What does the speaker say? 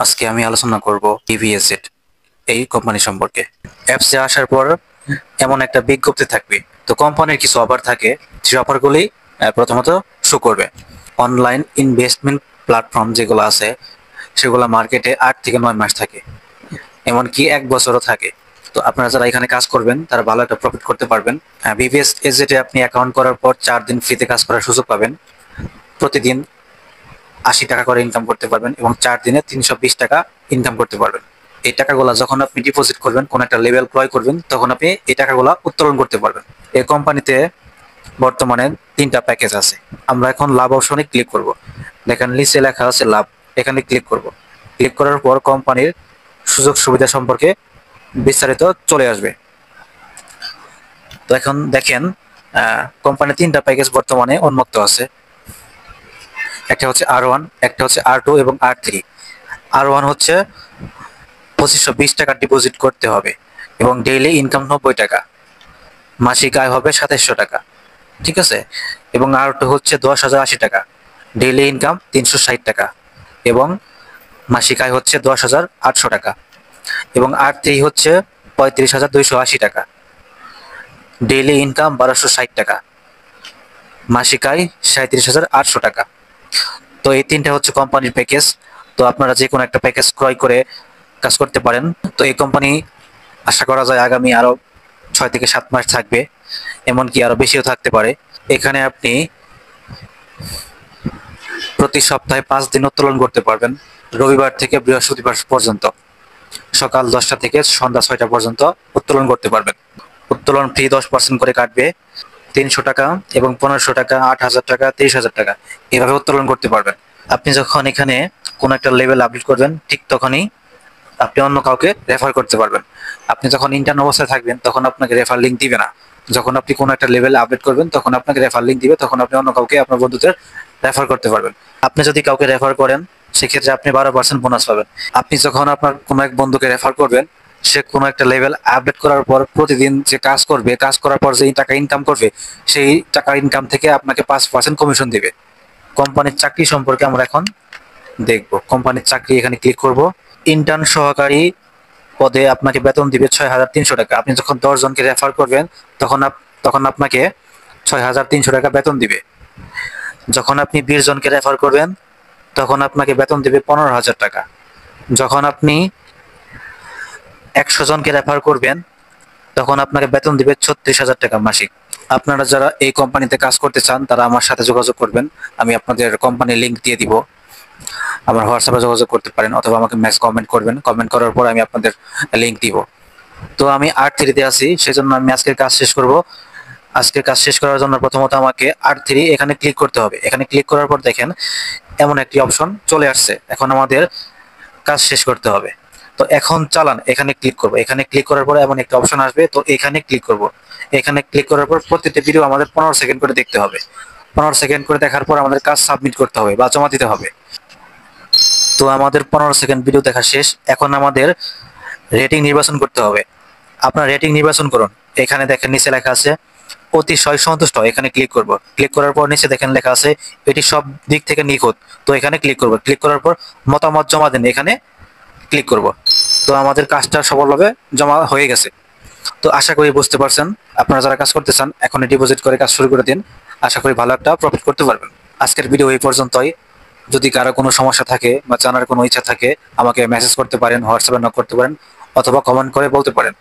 আজকে আমি আলোচনা করব টিভিএসএড এই কোম্পানি সম্পর্কে। অ্যাপসে আসার পর এমন একটা বিজ্ঞপ্তি থাকবে, তো কোম্পানির কিছু অফার থাকে, সেই অফারগুলি প্রথমত শো করবে। অনলাইন ইনভেস্টমেন্ট প্ল্যাটফর্ম যেগুলো আছে সেগুলো মার্কেটে 8 থেকে 9 মাস থাকে, এমনকি 1 বছরও থাকে। তো আপনারা যারা এখানে কাজ করবেন তারা ভালো একটা প্রফিট করতে পারবেন। বিভিএস এজেটে আপনি অ্যাকাউন্ট করার পর 4 দিন ফ্রিতে কাজ করার সুযোগ পাবেন। প্রতিদিন 80 টাকা করে ইনকাম করতে পারবেন এবং 4 দিনে 320 টাকা ইনকাম করতে পারবেন। এই টাকাগুলো যখন আপনি ডিপোজিট করবেন, কোন একটা লেভেল ক্রয় করবেন, তখন আপনি এই টাকাগুলো উত্তোলন করতে পারবেন। এই কোম্পানিতে বর্তমানে 3টা প্যাকেজ আছে। আমরা এখন লাভ অপশনে ক্লিক করব। দেখেন নিচে লেখা আছে লাভ, এখানে ক্লিক করব। ক্লিক করার পর কোম্পানির সুযোগ সুবিধা সম্পর্কে বিস্তারিত চলে আসবে। তো এখন দেখেন কোম্পানির 3টা প্যাকেজ বর্তমানে উন্মুক্ত আছে। একটা হচ্ছে R1, একটা হচ্ছে R2 এবং R3। R1 হচ্ছে 2520 টাকা ডিপোজিট করতে হবে এবং ডেইলি ইনকাম 90 টাকা, মাসিক আয় হবে 2700 টাকা, ঠিক আছে। এবং R2 হচ্ছে 10,080 টাকা, ডেইলি ইনকাম 360 টাকা এবং মাসিক আয় হচ্ছে 10,800 টাকা। এবং R3 হচ্ছে 35,280 টাকা, ডেইলি ইনকাম 1260 টাকা, মাসিক আয় 37,800 টাকা। তো এই 3টা হচ্ছে কোম্পানির প্যাকেজ। তো আপনারা যে কোনো একটা প্যাকেজ ক্রয় করে কাজ করতে পারেন। তো এই কোম্পানি আশা করা যায় আগামী আরো 6 থেকে 7 মাস থাকবে, এমনকি আরো বেশিও থাকতে পারে। এখানে আপনি প্রতি সপ্তাহে 5 দিন উত্তোলন করতে পারবেন, রবিবার থেকে বৃহস্পতিবার পর্যন্ত সকাল 10টা থেকে সন্ধ্যা 6টা পর্যন্ত উত্তোলন করতে পারবেন। উত্তোলন ফি 10% করে কাটবে। 300 টাকা এবং 1500 টাকা, 8,000 টাকা, 30,000 টাকা এভাবে উত্তোলন করতে পারবেন। আপনি যখন এখানে কোন একটা লেভেল আপডেট করবেন, ঠিক তখনই আপনি অন্য কাউকে রেফার করতে পারবেন। আপনি যখন ইন্টার্ন অবস্থায় থাকবেন তখন আপনাকে রেফার লিঙ্ক দিবে না। যখন আপনি কোনো একটা লেভেল আপডেট করবেন তখন আপনাকে রেফার লিঙ্ক দিবে, তখন আপনি অন্য কাউকে আপনার বন্ধুদের রেফার করতে পারবেন। আপনি যদি কাউকে রেফার করেন সেক্ষেত্রে আপনি 12% বোনাস পাবেন। আপনি যখন আপনার কোনো এক বন্ধুকে রেফার করবেন, সে কোনো একটা লেভেল আপডেট করার পর প্রতিদিন যে কাজ করবে, কাজ করার পর যেই টাকা ইনকাম করবে, সেই টাকা ইনকাম থেকে আপনাকে 5% কমিশন দিবে। কোম্পানির চাকরি সম্পর্কে আমরা এখন দেখব। কোম্পানির চাকরি এখানে ক্লিক করব। ইন্টার্ন সহকারী পদে আপনাকে বেতন দিবে 6,300 টাকা। আপনি যখন 10 জনকে রেফার করবেন তখন আপনাকে 6,300 টাকা বেতন দিবে। যখন আপনি 20 জনকে রেফার করবেন তখন আপনাকে বেতন দিবে 15,000 টাকা। যখন আপনি 100 জনকে রেফার করবেন তখন আপনাকে বেতন দিবে 36,000 টাকা মাসিক। আপনারা যারা এই কোম্পানিতে কাজ করতে চান তারা আমার সাথে যোগাযোগ করবেন। আমি আপনাদের কোম্পানির লিঙ্ক দিয়ে দিব। আমার হোয়াটসঅ্যাপে যোগাযোগ করতে পারেন অথবা আমাকে মেসেজ কমেন্ট করবেন। কমেন্ট করার পর আমি আপনাদের লিঙ্ক দিব। তো আমি R3-তে আছি, সেজন্য আমি আজকের কাজ শেষ করব। আজকের কাজ শেষ করার জন্য প্রথমত আমাকে R3 এখানে ক্লিক করতে হবে। এখানে ক্লিক করার পর দেখেন এমন একটি অপশন চলে আসছে। এখন আমাদের কাজ শেষ করতে হবে। তো এখন চালান এখানে ক্লিক করব। এখানে ক্লিক করার পর এমন একটা অপশন আসবে, তো এখানে ক্লিক করব। এখানে ক্লিক করার পর প্রত্যেকটা ভিডিও আমাদের 15 সেকেন্ড করে দেখতে হবে। 15 সেকেন্ড করে দেখার পর আমাদের কাজ সাবমিট করতে হবে বা জমা দিতে হবে। তো আমাদের 15 সেকেন্ড ভিডিও দেখা শেষ। এখন আমাদের রেটিং নির্বাচন করতে হবে। আপনার রেটিং নির্বাচন করুন। এখানে দেখেন নিচে লেখা আছে অতিশয় সন্তুষ্ট, এখানে ক্লিক করব। ক্লিক করার পর নিচে দেখেন লেখা আছে এটি সব দিক থেকে নিখুঁত, তো এখানে ক্লিক করব। ক্লিক করার পর মতামত জমা দিন, এখানে ক্লিক করব। তো আমাদের কাজটা সফলভাবে জমা হয়ে গেছে। তো আশা করি বুঝতে পারছেন। আপনারা যারা কাজ করতে চান এখনই ডিপোজিট করে কাজ শুরু করে দিন। আশা করি ভালো একটা প্রফিট করতে পারবেন। আজকের ভিডিও এই পর্যন্তই। যদি কারো কোনো সমস্যা থাকে বা জানার কোনো ইচ্ছা থাকে আমাকে মেসেজ করতে পারেন, হোয়াটসঅ্যাপে নক করতে পারেন অথবা কমেন্ট করে বলতে পারেন।